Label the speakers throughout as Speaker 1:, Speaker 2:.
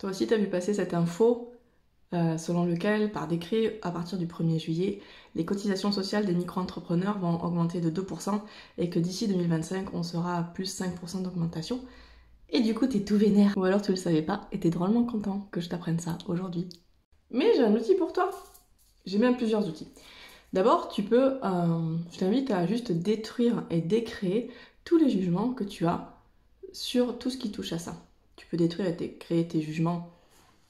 Speaker 1: Toi aussi, tu as vu passer cette info selon lequel, par décret, à partir du 1er juillet, les cotisations sociales des micro-entrepreneurs vont augmenter de 2% et que d'ici 2025, on sera à plus 5% d'augmentation. Et du coup, t'es tout vénère. Ou alors tu le savais pas et t'es drôlement content que je t'apprenne ça aujourd'hui. Mais j'ai un outil pour toi. J'ai même plusieurs outils. D'abord, je t'invite à juste détruire et décréer tous les jugements que tu as sur tout ce qui touche à ça. Tu peux détruire et créer tes jugements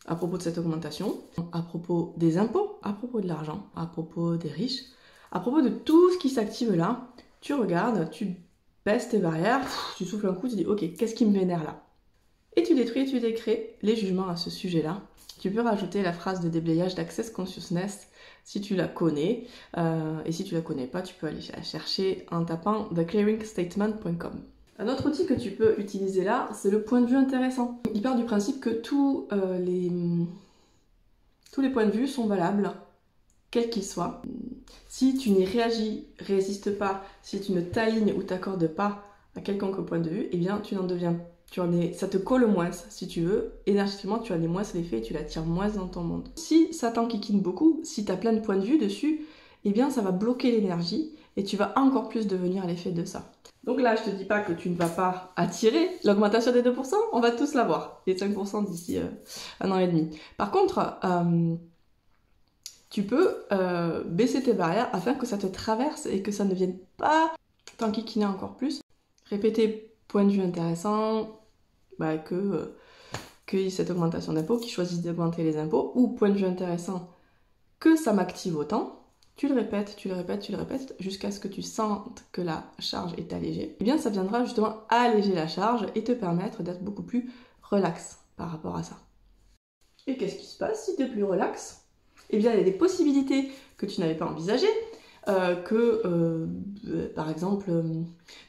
Speaker 1: à propos de cette augmentation, à propos des impôts, à propos de l'argent, à propos des riches, à propos de tout ce qui s'active là. Tu regardes, tu baisses tes barrières, tu souffles un coup, tu dis ok, qu'est-ce qui me vénère là? Et tu détruis, tu décrées les jugements à ce sujet-là. Tu peux rajouter la phrase de déblayage d'Access Consciousness si tu la connais. Et si tu la connais pas, tu peux aller la chercher en tapant theclearingstatement.com. Un autre outil que tu peux utiliser là, c'est le point de vue intéressant. Il part du principe que tous les points de vue sont valables, quels qu'ils soient. Si tu n'y réagis, résistes pas, si tu ne t'alignes ou t'accordes pas à quelconque point de vue, eh bien ça te colle moins, si tu veux. Énergétiquement, tu en es moins l'effet et tu l'attires moins dans ton monde. Si ça t'enquiquine beaucoup, si tu as plein de points de vue dessus, eh bien ça va bloquer l'énergie et tu vas encore plus devenir l'effet de ça. Donc là, je te dis pas que tu ne vas pas attirer l'augmentation des 2%, on va tous l'avoir, les 5% d'ici 1 an et demi. Par contre, tu peux baisser tes barrières afin que ça te traverse et que ça ne vienne pas t'enquiquiner encore plus. Répéter point de vue intéressant, qu'il y ait cette augmentation d'impôts, qu'ils choisissent d'augmenter les impôts, ou point de vue intéressant, que ça m'active autant. Tu le répètes, tu le répètes, tu le répètes, jusqu'à ce que tu sentes que la charge est allégée. Eh bien, ça viendra justement alléger la charge et te permettre d'être beaucoup plus relax par rapport à ça. Et qu'est-ce qui se passe si tu es plus relax? Eh bien, il y a des possibilités que tu n'avais pas envisagées, par exemple,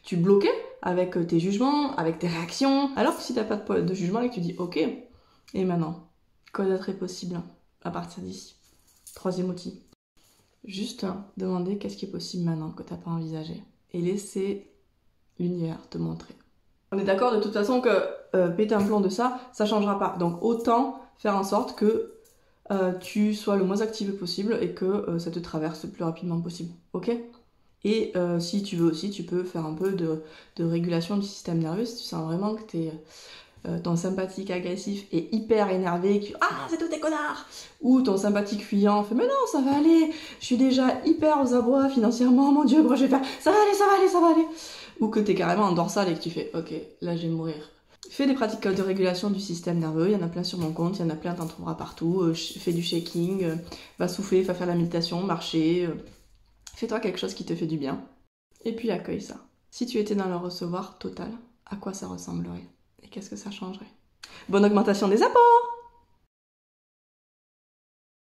Speaker 1: tu bloquais avec tes jugements, avec tes réactions, alors que si tu n'as pas de jugement et que tu dis « Ok, et maintenant, quoi d'autre est possible à partir d'ici ?» 3e outil. Juste demander qu'est-ce qui est possible maintenant que tu n'as pas envisagé et laisser l'univers te montrer. On est d'accord de toute façon que péter un plomb de ça ne changera pas. Donc autant faire en sorte que tu sois le moins activé possible et que ça te traverse le plus rapidement possible. Ok? Et si tu veux aussi, tu peux faire un peu de régulation du système nerveux si tu sens vraiment que ton sympathique agressif est hyper énervé, que ah c'est tous tes connards, ou ton sympathique fuyant fait mais non ça va aller, je suis déjà hyper aux abois financièrement, mon dieu comment je vais faire, ça va aller, ça va aller, ça va aller, ou que t'es carrément en dorsale et que tu fais ok là je vais mourir. Fais des pratiques de régulation du système nerveux, il y en a plein sur mon compte, il y en a plein, t'en trouveras partout. Fais du shaking, va souffler, va faire la méditation, marcher, fais-toi quelque chose qui te fait du bien. Et puis accueille ça. Si tu étais dans le recevoir total, à quoi ça ressemblerait? Et qu'est-ce que ça changerait? Bonne augmentation des apports!